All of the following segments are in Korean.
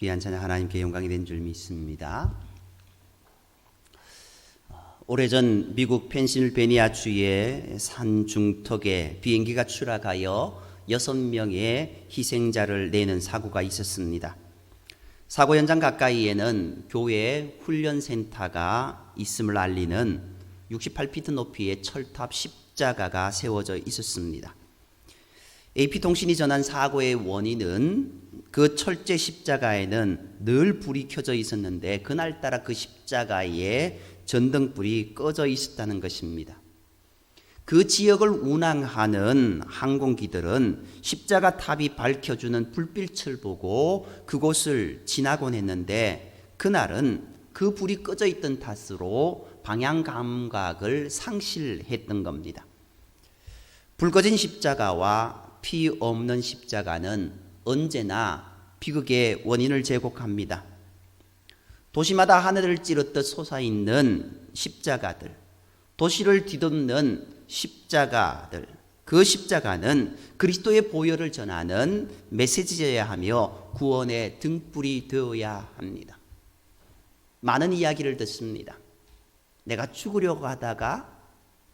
귀한 찬양 하나님께 영광이 된 줄 믿습니다. 오래전 미국 펜실베니아주의 산 중턱에 비행기가 추락하여 6명의 희생자를 내는 사고가 있었습니다. 사고 현장 가까이에는 교회 훈련센터가 있음을 알리는 68피트 높이의 철탑 십자가가 세워져 있었습니다. AP통신이 전한 사고의 원인은 그 철제 십자가에는 늘 불이 켜져 있었는데 그날따라 그 십자가에 전등불이 꺼져 있었다는 것입니다. 그 지역을 운항하는 항공기들은 십자가 탑이 밝혀주는 불빛을 보고 그곳을 지나곤 했는데 그날은 그 불이 꺼져 있던 탓으로 방향 감각을 상실했던 겁니다. 불 꺼진 십자가와 피 없는 십자가는 언제나 비극의 원인을 제공합니다. 도시마다 하늘을 찌르듯 솟아있는 십자가들, 도시를 뒤덮는 십자가들, 그 십자가는 그리스도의 보혈을 전하는 메시지여야 하며 구원의 등불이 되어야 합니다. 많은 이야기를 듣습니다. 내가 죽으려고 하다가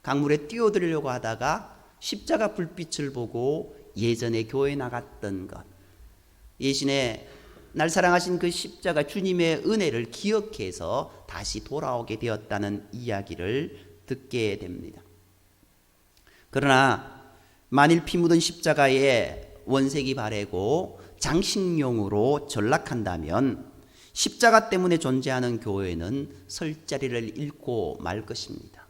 강물에 뛰어들려고 하다가 십자가 불빛을 보고 예전에 교회 나갔던 것, 예전에 날 사랑하신 그 십자가 주님의 은혜를 기억해서 다시 돌아오게 되었다는 이야기를 듣게 됩니다. 그러나 만일 피 묻은 십자가에 원색이 바래고 장식용으로 전락한다면 십자가 때문에 존재하는 교회는 설 자리를 잃고 말 것입니다.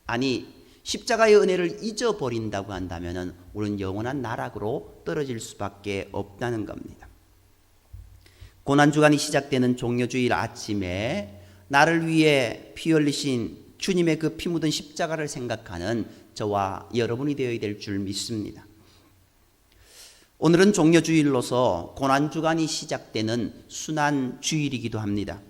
아니, 십자가의 은혜를 잊어버린다고 한다면 우리는 영원한 나락으로 떨어질 수밖에 없다는 겁니다. 고난주간이 시작되는 종려주일 아침에 나를 위해 피 흘리신 주님의 그 피 묻은 십자가를 생각하는 저와 여러분이 되어야 될 줄 믿습니다. 오늘은 종려주일로서 고난주간이 시작되는 순환주일이기도 합니다.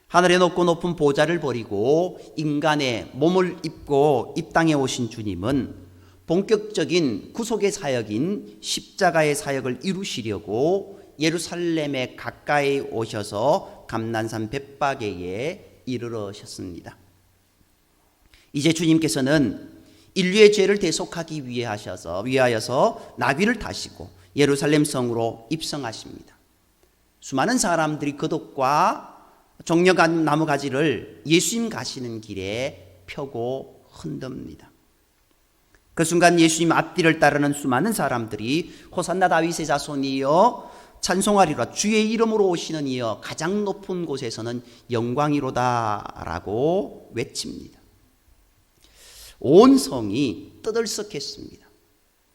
하늘에 높고 높은 보좌를 버리고 인간의 몸을 입고 이 땅에 오신 주님은 본격적인 구속의 사역인 십자가의 사역을 이루시려고 예루살렘에 가까이 오셔서 감난산 벳바게에 이르러셨습니다. 이제 주님께서는 인류의 죄를 대속하기 위하여서 나귀를 타시고 예루살렘 성으로 입성하십니다. 수많은 사람들이 거독과 종려간 나무가지를 예수님 가시는 길에 펴고 흔듭니다. 그 순간 예수님 앞뒤를 따르는 수많은 사람들이 호산나 다윗의 자손이여 찬송하리라, 주의 이름으로 오시는 이여 가장 높은 곳에서는 영광이로다 라고 외칩니다. 온 성이 떠들썩했습니다.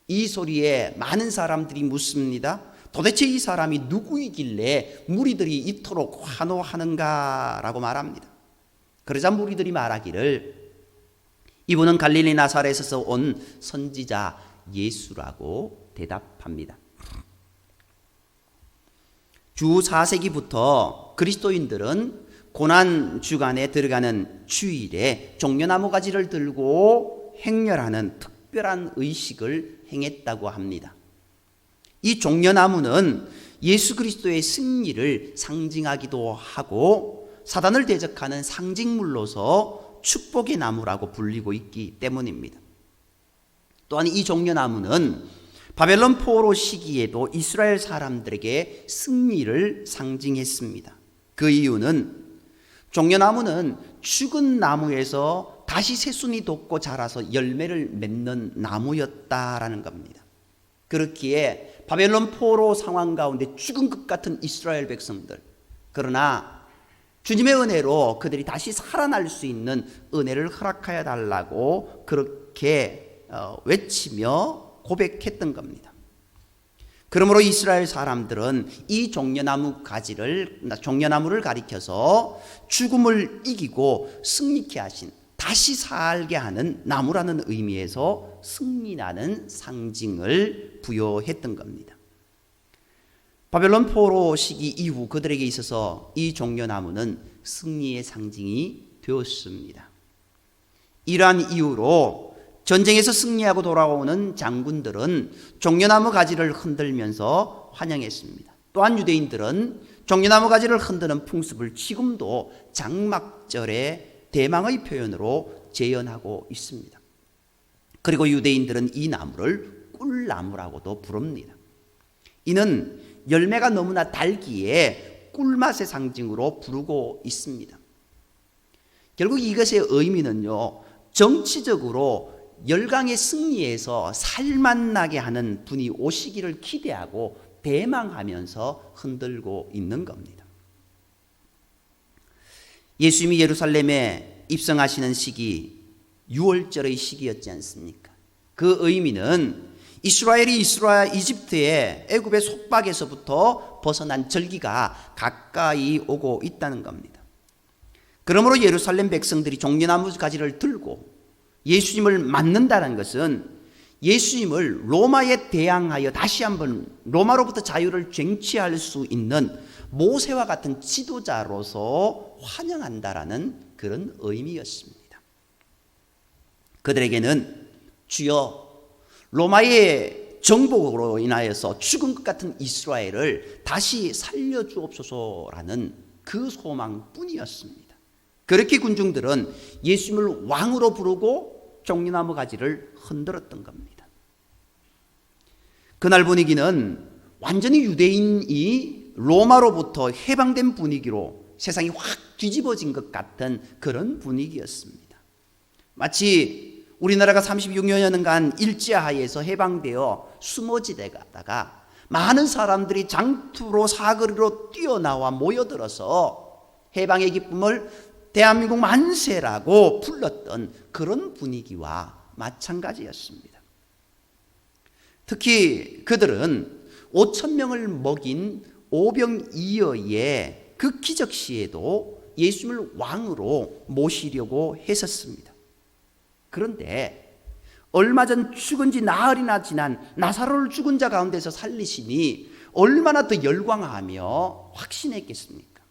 이 소리에 많은 사람들이 묻습니다. 도대체 이 사람이 누구이길래 무리들이 이토록 환호하는가라고 말합니다. 그러자 무리들이 말하기를 이분은 갈릴리 나사렛에서 온 선지자 예수라고 대답합니다. 주 4세기부터 그리스도인들은 고난 주간에 들어가는 주일에 종려나무 가지를 들고 행렬하는 특별한 의식을 행했다고 합니다. 이 종려나무는 예수 그리스도의 승리를 상징하기도 하고 사단을 대적하는 상징물로서 축복의 나무라고 불리고 있기 때문입니다. 또한 이 종려나무는 바벨론 포로 시기에도 이스라엘 사람들에게 승리를 상징했습니다. 그 이유는 종려나무는 죽은 나무에서 다시 새순이 돋고 자라서 열매를 맺는 나무였다라는 겁니다. 그렇기에 바벨론 포로 상황 가운데 죽은 것 같은 이스라엘 백성들, 그러나 주님의 은혜로 그들이 다시 살아날 수 있는 은혜를 허락하여 달라고 그렇게 외치며 고백했던 겁니다. 그러므로 이스라엘 사람들은 이 종려나무를 가리켜서 죽음을 이기고 승리케 하신, 다시 살게 하는 나무라는 의미에서 승리라는 상징을 부여했던 겁니다. 바벨론 포로 시기 이후 그들에게 있어서 이 종려나무는 승리의 상징이 되었습니다. 이러한 이유로 전쟁에서 승리하고 돌아오는 장군들은 종려나무 가지를 흔들면서 환영했습니다. 또한 유대인들은 종려나무 가지를 흔드는 풍습을 지금도 장막절의 대망의 표현으로 재현하고 있습니다. 그리고 유대인들은 이 나무를 꿀나무라고도 부릅니다. 이는 열매가 너무나 달기에 꿀맛의 상징으로 부르고 있습니다. 결국 이것의 의미는요, 정치적으로 열강의 승리에서 살맛나게 하는 분이 오시기를 기대하고 대망하면서 흔들고 있는 겁니다. 예수님이 예루살렘에 입성하시는 시기 6월절의 시기였지 않습니까? 그 의미는 이스라엘이 이집트의 애굽의 속박에서부터 벗어난 절기가 가까이 오고 있다는 겁니다. 그러므로 예루살렘 백성들이 종려나무 가지를 들고 예수님을 맞는다는 것은 예수님을 로마에 대항하여 다시 한번 로마로부터 자유를 쟁취할 수 있는 모세와 같은 지도자로서 환영한다라는 그런 의미였습니다. 그들에게는 주여 로마의 정복으로 인하여서 죽은 것 같은 이스라엘을 다시 살려주옵소서라는 그 소망뿐이었습니다. 그렇게 군중들은 예수님을 왕으로 부르고 종려나무 가지를 흔들었던 겁니다. 그날 분위기는 완전히 유대인이 로마로부터 해방된 분위기로 세상이 확 뒤집어진 것 같은 그런 분위기였습니다. 마치 우리나라가 36년간 일제하에서 해방되어 수모지대 가다가 많은 사람들이 장투로 사거리로 뛰어나와 모여들어서 해방의 기쁨을 대한민국 만세라고 불렀던 그런 분위기와 마찬가지였습니다. 특히 그들은 5,000명을 먹인 오병이어의 그 기적 시에도 예수님을 왕으로 모시려고 했었습니다. 그런데 얼마 전 죽은 지 나흘이나 지난 나사로를 죽은 자 가운데서 살리시니 얼마나 더 열광하며 확신했겠습니까?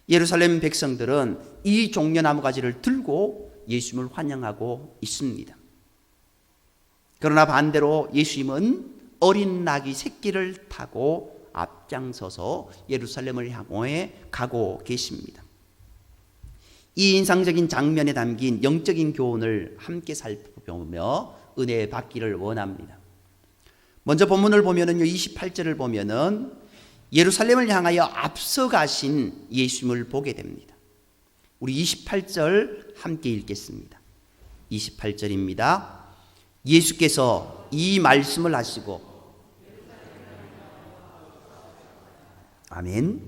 예루살렘 백성들은 이 종려나무 가지를 들고 예수님을 환영하고 있습니다. 그러나 반대로 예수님은 어린 나귀 새끼를 타고 앞장서서 예루살렘을 향해 가고 계십니다. 이 인상적인 장면에 담긴 영적인 교훈을 함께 살펴보며 은혜 받기를 원합니다. 먼저 본문을 보면은요, 28절을 보면은 예루살렘을 향하여 앞서가신 예수님을 보게 됩니다. 우리 28절 함께 읽겠습니다. 28절입니다. 예수께서 이 말씀을 하시고, 아멘.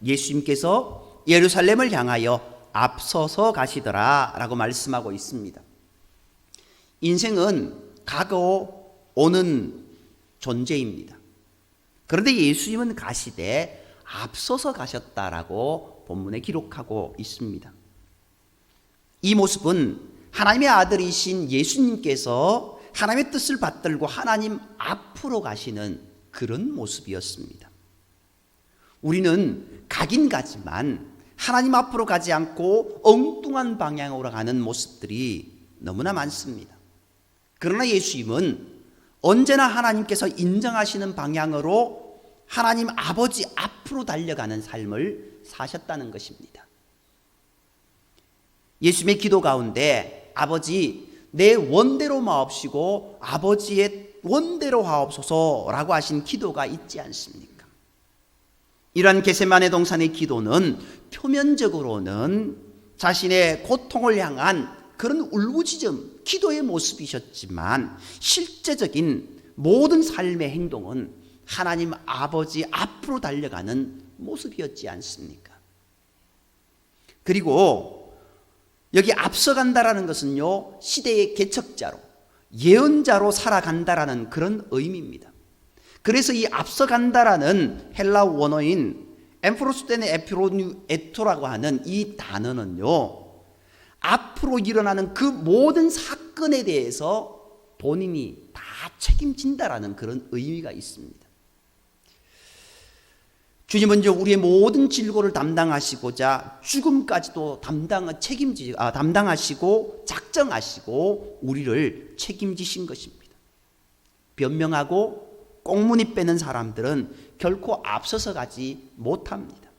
예수님께서 예루살렘을 향하여 앞서서 가시더라 라고 말씀하고 있습니다. 인생은 가고 오는 존재입니다. 그런데 예수님은 가시되 앞서서 가셨다라고 본문에 기록하고 있습니다. 이 모습은 하나님의 아들이신 예수님께서 하나님의 뜻을 받들고 하나님 앞으로 가시는 그런 모습이었습니다. 우리는 가긴 가지만 하나님 앞으로 가지 않고 엉뚱한 방향으로 가는 모습들이 너무나 많습니다. 그러나 예수님은 언제나 하나님께서 인정하시는 방향으로 하나님 아버지 앞으로 달려가는 삶을 사셨다는 것입니다. 예수님의 기도 가운데 아버지 내 원대로 마옵시고 아버지의 원대로 하옵소서라고 하신 기도가 있지 않습니까? 이러한 겟세마네 동산의 기도는 표면적으로는 자신의 고통을 향한 그런 울부짖음, 기도의 모습이셨지만 실제적인 모든 삶의 행동은 하나님 아버지 앞으로 달려가는 모습이었지 않습니까? 그리고 여기 앞서간다라는 것은요, 시대의 개척자로, 예언자로 살아간다라는 그런 의미입니다. 그래서 이 앞서간다라는 헬라 원어인 엠프로스테네 에피로뉴에토라고 하는 이 단어는요, 앞으로 일어나는 그 모든 사건에 대해서 본인이 다 책임진다라는 그런 의미가 있습니다. 주님은 우리의 모든 질고를 담당하시고자 죽음까지도 담당하시고 작정하시고 우리를 책임지신 것입니다. 변명하고 꽁무니 빼는 사람들은 결코 앞서서 가지 못합니다.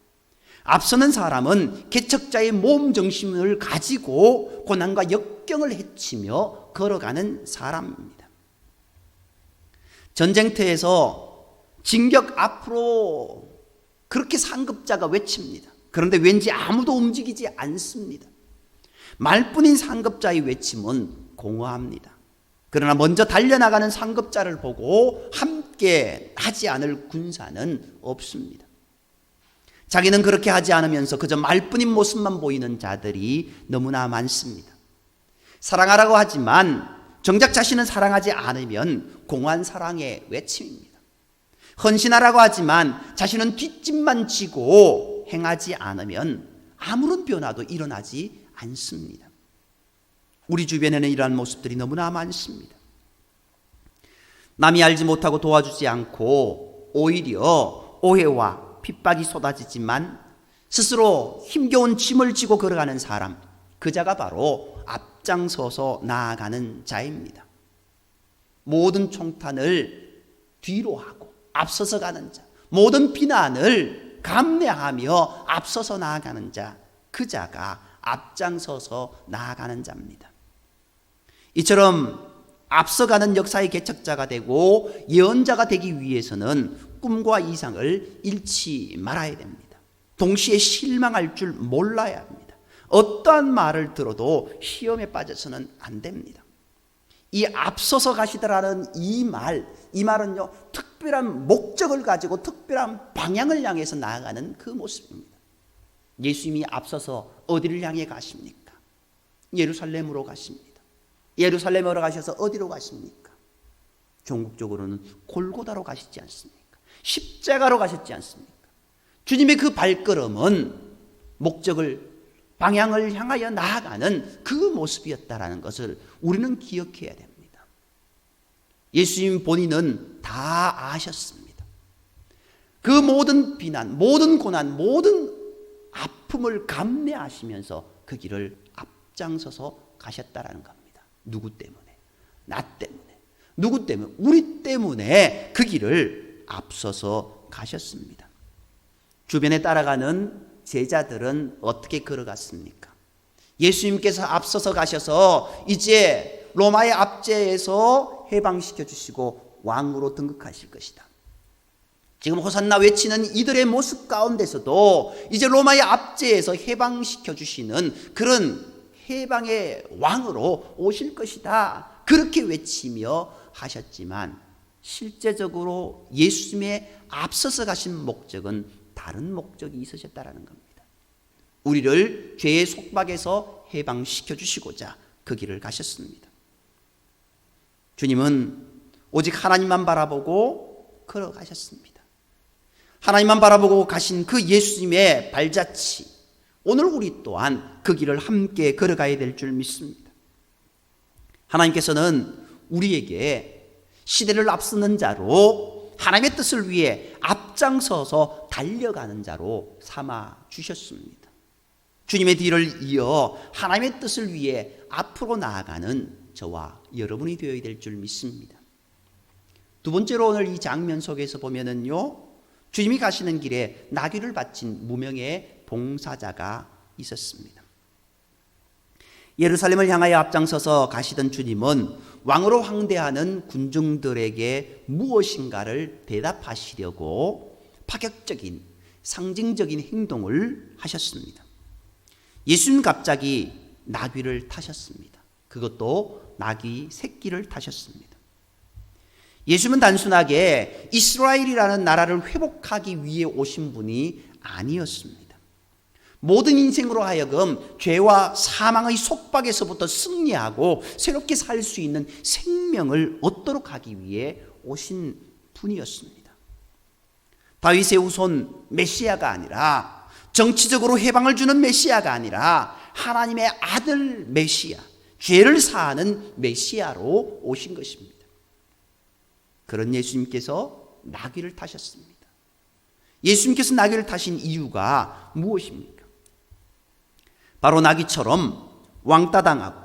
앞서는 사람은 개척자의 몸 정신을 가지고 고난과 역경을 헤치며 걸어가는 사람입니다. 전쟁터에서 진격 앞으로 그렇게 상급자가 외칩니다. 그런데 왠지 아무도 움직이지 않습니다. 말뿐인 상급자의 외침은 공허합니다. 그러나 먼저 달려나가는 상급자를 보고 함께 하지 않을 군사는 없습니다. 자기는 그렇게 하지 않으면서 그저 말뿐인 모습만 보이는 자들이 너무나 많습니다. 사랑하라고 하지만 정작 자신은 사랑하지 않으면 공허한 사랑의 외침입니다. 헌신하라고 하지만 자신은 뒷짐만 지고 행하지 않으면 아무런 변화도 일어나지 않습니다. 우리 주변에는 이러한 모습들이 너무나 많습니다. 남이 알지 못하고 도와주지 않고 오히려 오해와 핍박이 쏟아지지만 스스로 힘겨운 짐을 지고 걸어가는 사람, 그 자가 바로 앞장서서 나아가는 자입니다. 모든 총탄을 뒤로 하고 앞서서 가는 자, 모든 비난을 감내하며 앞서서 나아가는 자, 그 자가 앞장서서 나아가는 자입니다. 이처럼 앞서가는 역사의 개척자가 되고 예언자가 되기 위해서는 꿈과 이상을 잃지 말아야 됩니다. 동시에 실망할 줄 몰라야 합니다. 어떠한 말을 들어도 시험에 빠져서는 안 됩니다. 이 앞서서 가시더라는 이 말은요, 특별한 목적을 가지고 특별한 방향을 향해서 나아가는 그 모습입니다. 예수님이 앞서서 어디를 향해 가십니까? 예루살렘으로 가십니다. 예루살렘으로 가셔서 어디로 가십니까? 종국적으로는 골고다로 가시지 않습니까? 십자가로 가셨지 않습니까? 주님의 그 발걸음은 목적을, 방향을 향하여 나아가는 그 모습이었다라는 것을 우리는 기억해야 됩니다. 예수님 본인은 다 아셨습니다. 그 모든 비난, 모든 고난, 모든 아픔을 감내하시면서 그 길을 앞장서서 가셨다라는 겁니다. 누구 때문에? 나 때문에. 누구 때문에? 우리 때문에 그 길을 앞서서 가셨습니다. 주변에 따라가는 제자들은 어떻게 걸어갔습니까? 예수님께서 앞서서 가셔서 이제 로마의 압제에서 해방시켜 주시고 왕으로 등극하실 것이다. 지금 호산나 외치는 이들의 모습 가운데서도 이제 로마의 압제에서 해방시켜 주시는 그런 해방의 왕으로 오실 것이다. 그렇게 외치며 하셨지만 실제적으로 예수님의 앞서서 가신 목적은 다른 목적이 있으셨다라는 겁니다. 우리를 죄의 속박에서 해방시켜 주시고자 그 길을 가셨습니다. 주님은 오직 하나님만 바라보고 걸어가셨습니다. 하나님만 바라보고 가신 그 예수님의 발자취, 오늘 우리 또한 그 길을 함께 걸어가야 될 줄 믿습니다. 하나님께서는 우리에게 시대를 앞서는 자로, 하나님의 뜻을 위해 앞장서서 달려가는 자로 삼아 주셨습니다. 주님의 뒤를 이어 하나님의 뜻을 위해 앞으로 나아가는 저와 여러분이 되어야 될 줄 믿습니다. 두 번째로 오늘 이 장면 속에서 보면은요, 주님이 가시는 길에 나귀를 바친 무명의 봉사자가 있었습니다. 예루살렘을 향하여 앞장서서 가시던 주님은 왕으로 황대하는 군중들에게 무엇인가를 대답하시려고 파격적인 상징적인 행동을 하셨습니다. 예수님 갑자기 나귀를 타셨습니다. 그것도 나귀 새끼를 타셨습니다. 예수님은 단순하게 이스라엘이라는 나라를 회복하기 위해 오신 분이 아니었습니다. 모든 인생으로 하여금 죄와 사망의 속박에서부터 승리하고 새롭게 살 수 있는 생명을 얻도록 하기 위해 오신 분이었습니다. 다윗의 후손 메시아가 아니라, 정치적으로 해방을 주는 메시아가 아니라 하나님의 아들 메시아, 죄를 사하는 메시아로 오신 것입니다. 그런 예수님께서 나귀를 타셨습니다. 예수님께서 나귀를 타신 이유가 무엇입니까? 바로 나귀처럼 왕따 당하고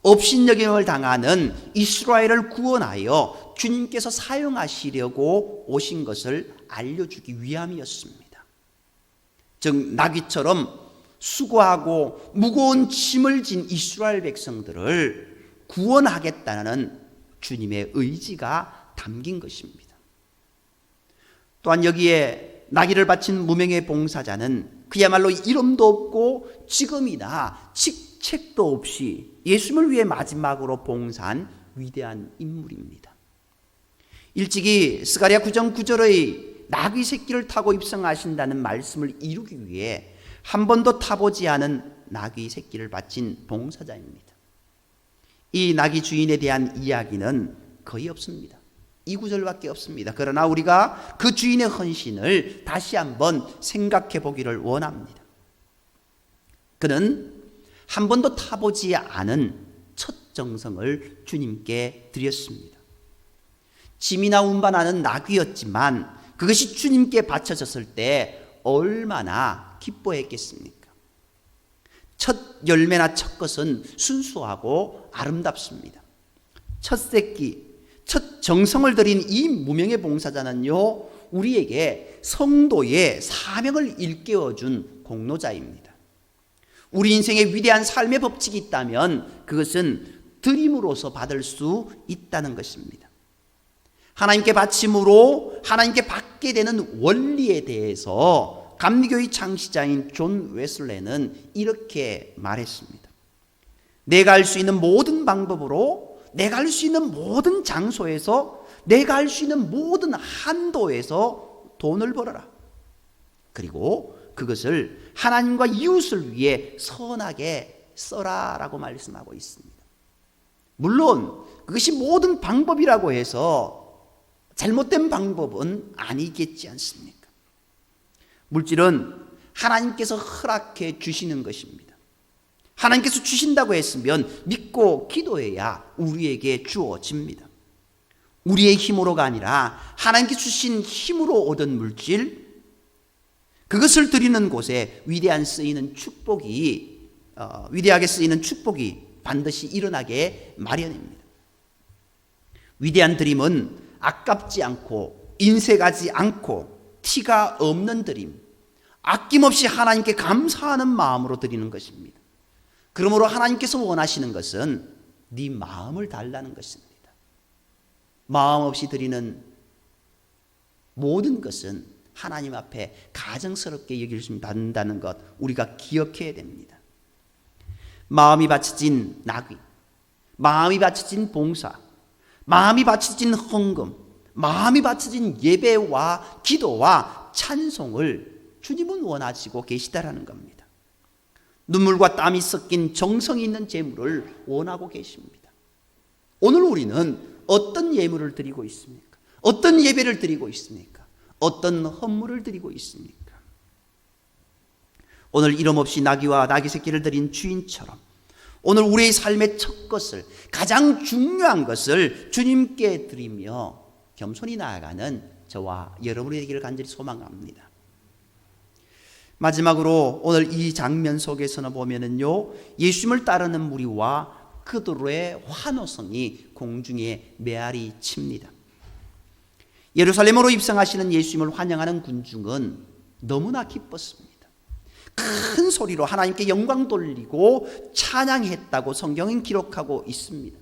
업신여김을 당하는 이스라엘을 구원하여 주님께서 사용하시려고 오신 것을 알려주기 위함이었습니다. 즉 나귀처럼 수고하고 무거운 짐을 진 이스라엘 백성들을 구원하겠다는 주님의 의지가 담긴 것입니다. 또한 여기에 나귀를 바친 무명의 봉사자는 그야말로 이름도 없고 직업이나 직책도 없이 예수님을 위해 마지막으로 봉사한 위대한 인물입니다. 일찍이 스가랴 9장 9절의 나귀 새끼를 타고 입성하신다는 말씀을 이루기 위해 한 번도 타보지 않은 나귀 새끼를 바친 봉사자입니다. 이 나귀 주인에 대한 이야기는 거의 없습니다. 이 구절밖에 없습니다. 그러나 우리가 그 주인의 헌신을 다시 한번 생각해 보기를 원합니다. 그는 한 번도 타보지 않은 첫 정성을 주님께 드렸습니다. 짐이나 운반하는 나귀였지만 그것이 주님께 바쳐졌을 때 얼마나 기뻐했겠습니까? 첫 열매나 첫 것은 순수하고 아름답습니다. 첫 새끼, 첫 정성을 들인 이 무명의 봉사자는요, 우리에게 성도의 사명을 일깨워준 공로자입니다. 우리 인생의 위대한 삶의 법칙이 있다면 그것은 드림으로서 받을 수 있다는 것입니다. 하나님께 바침으로 하나님께 받게 되는 원리에 대해서 감리교의 창시자인 존 웨슬레는 이렇게 말했습니다. 내가 할 수 있는 모든 방법으로, 내가 할 수 있는 모든 장소에서, 내가 할 수 있는 모든 한도에서 돈을 벌어라. 그리고 그것을 하나님과 이웃을 위해 선하게 써라라고 말씀하고 있습니다. 물론 그것이 모든 방법이라고 해서 잘못된 방법은 아니겠지 않습니까? 물질은 하나님께서 허락해 주시는 것입니다. 하나님께서 주신다고 했으면 믿고 기도해야 우리에게 주어집니다. 우리의 힘으로가 아니라 하나님께 주신 힘으로 얻은 물질, 그것을 드리는 곳에 위대하게 쓰이는 축복이 반드시 일어나게 마련입니다. 위대한 드림은 아깝지 않고 인색하지 않고 티가 없는 드림, 아낌없이 하나님께 감사하는 마음으로 드리는 것입니다. 그러므로 하나님께서 원하시는 것은 네 마음을 달라는 것입니다. 마음 없이 드리는 모든 것은 하나님 앞에 가증스럽게 여길 수 받는다는 것 우리가 기억해야 됩니다. 마음이 바쳐진 나귀, 마음이 바쳐진 봉사, 마음이 바쳐진 헌금, 마음이 바쳐진 예배와 기도와 찬송을 주님은 원하시고 계시다라는 겁니다. 눈물과 땀이 섞인 정성이 있는 제물을 원하고 계십니다. 오늘 우리는 어떤 예물을 드리고 있습니까? 어떤 예배를 드리고 있습니까? 어떤 헌물을 드리고 있습니까? 오늘 이름 없이 나귀와 나귀 새끼를 드린 주인처럼 오늘 우리의 삶의 첫 것을, 가장 중요한 것을 주님께 드리며 겸손히 나아가는 저와 여러분이 되기를 간절히 소망합니다. 마지막으로 오늘 이 장면 속에서는 보면은요, 예수님을 따르는 무리와 그들의 환호성이 공중에 메아리 칩니다. 예루살렘으로 입성하시는 예수님을 환영하는 군중은 너무나 기뻤습니다. 큰 소리로 하나님께 영광 돌리고 찬양했다고 성경은 기록하고 있습니다.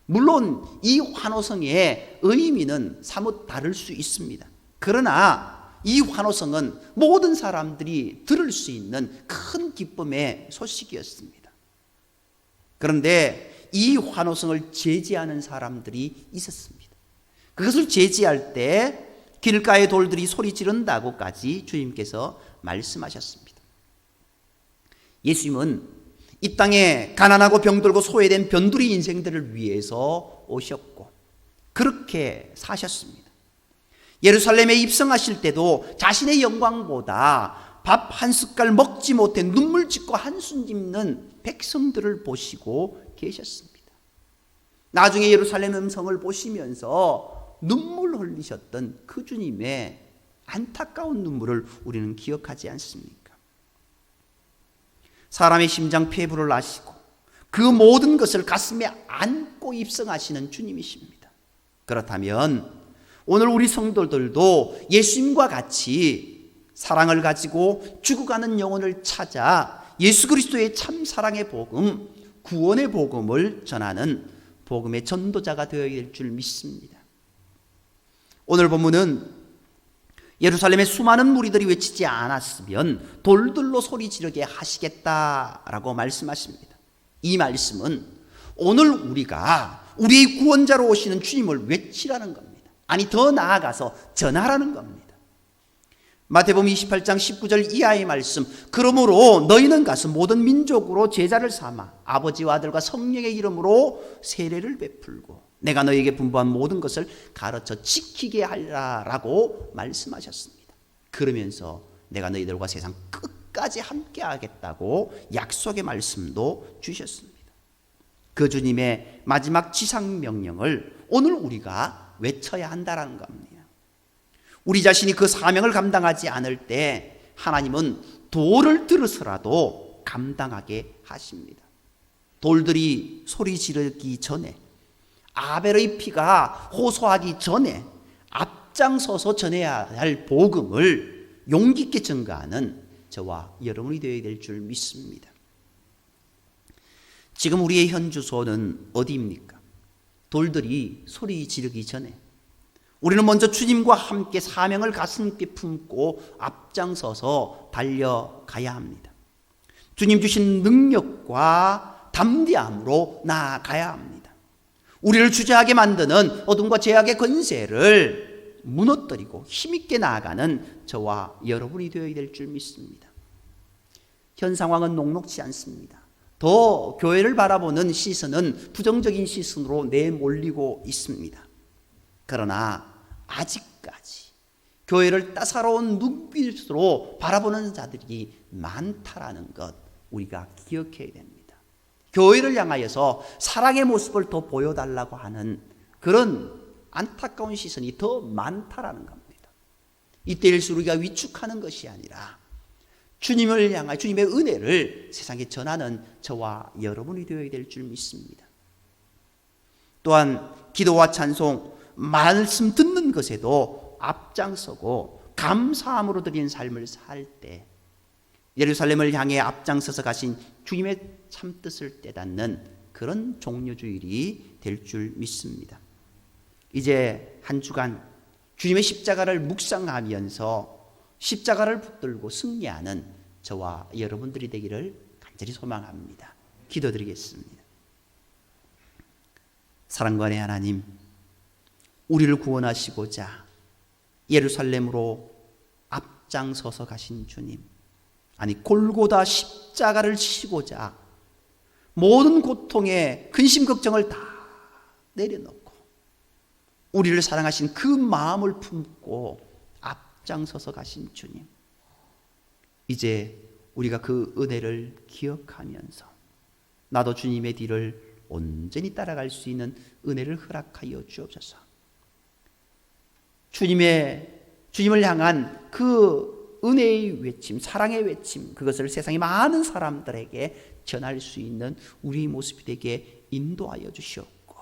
물론 이 환호성의 의미는 사뭇 다를 수 있습니다. 그러나 이 환호성은 모든 사람들이 들을 수 있는 큰 기쁨의 소식이었습니다. 그런데 이 환호성을 제지하는 사람들이 있었습니다. 그것을 제지할 때 길가의 돌들이 소리 지른다고까지 주님께서 말씀하셨습니다. 예수님은 이 땅에 가난하고 병들고 소외된 변두리 인생들을 위해서 오셨고 그렇게 사셨습니다. 예루살렘에 입성하실 때도 자신의 영광보다 밥 한 숟갈 먹지 못해 눈물 짓고 한숨 짓는 백성들을 보시고 계셨습니다. 나중에 예루살렘 성을 보시면서 눈물 흘리셨던 그 주님의 안타까운 눈물을 우리는 기억하지 않습니까? 사람의 심장 폐부를 아시고 그 모든 것을 가슴에 안고 입성하시는 주님이십니다. 그렇다면 오늘 우리 성도들도 예수님과 같이 사랑을 가지고 죽어가는 영혼을 찾아 예수 그리스도의 참 사랑의 복음, 구원의 복음을 전하는 복음의 전도자가 되어야 될 줄 믿습니다. 오늘 본문은 예루살렘의 수많은 무리들이 외치지 않았으면 돌들로 소리 지르게 하시겠다라고 말씀하십니다. 이 말씀은 오늘 우리가 우리의 구원자로 오시는 주님을 외치라는 겁니다. 아니, 더 나아가서 전하라는 겁니다. 마태복음 28장 19절 이하의 말씀, 그러므로 너희는 가서 모든 민족으로 제자를 삼아 아버지와 아들과 성령의 이름으로 세례를 베풀고 내가 너희에게 분부한 모든 것을 가르쳐 지키게 하라라고 말씀하셨습니다. 그러면서 내가 너희들과 세상 끝까지 함께 하겠다고 약속의 말씀도 주셨습니다. 그 주님의 마지막 지상명령을 오늘 우리가 외쳐야 한다는 겁니다. 우리 자신이 그 사명을 감당하지 않을 때 하나님은 돌을 들어서라도 감당하게 하십니다. 돌들이 소리 지르기 전에, 아벨의 피가 호소하기 전에 앞장서서 전해야 할 복음을 용기 있게 전가하는 저와 여러분이 되어야 될 줄 믿습니다. 지금 우리의 현 주소는 어디입니까? 돌들이 소리 지르기 전에 우리는 먼저 주님과 함께 사명을 가슴께 품고 앞장서서 달려가야 합니다. 주님 주신 능력과 담대함으로 나아가야 합니다. 우리를 주저하게 만드는 어둠과 죄악의 권세를 무너뜨리고 힘있게 나아가는 저와 여러분이 되어야 될 줄 믿습니다. 현 상황은 녹록지 않습니다. 더 교회를 바라보는 시선은 부정적인 시선으로 내몰리고 있습니다. 그러나 아직까지 교회를 따사로운 눈빛으로 바라보는 자들이 많다라는 것 우리가 기억해야 됩니다. 교회를 향하여서 사랑의 모습을 더 보여달라고 하는 그런 안타까운 시선이 더 많다라는 겁니다. 이때일수록 우리가 위축하는 것이 아니라 주님을 향한 주님의 은혜를 세상에 전하는 저와 여러분이 되어야 될 줄 믿습니다. 또한 기도와 찬송, 말씀 듣는 것에도 앞장서고 감사함으로 드리는 삶을 살 때 예루살렘을 향해 앞장서서 가신 주님의 참뜻을 깨닫는 그런 종려주일이 될 줄 믿습니다. 이제 한 주간 주님의 십자가를 묵상하면서 십자가를 붙들고 승리하는 저와 여러분들이 되기를 간절히 소망합니다. 기도드리겠습니다. 사랑관의 하나님, 우리를 구원하시고자 예루살렘으로 앞장서서 가신 주님, 아니 골고다 십자가를 지시고자 모든 고통에 근심 걱정을 다 내려놓고 우리를 사랑하신 그 마음을 품고 앞장서서 가신 주님, 이제 우리가 그 은혜를 기억하면서 나도 주님의 뒤를 온전히 따라갈 수 있는 은혜를 허락하여 주옵소서. 주님을 향한 그 은혜의 외침, 사랑의 외침, 그것을 세상의 많은 사람들에게 전할 수 있는 우리의 모습이 되게 인도하여 주시옵고,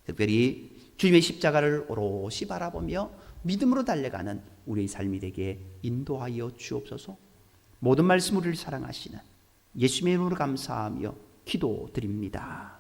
특별히 주님의 십자가를 오롯이 바라보며 믿음으로 달려가는 우리의 삶이 되게 인도하여 주옵소서. 모든 말씀 우리를 사랑하시는 예수님의 이름으로 감사하며 기도드립니다.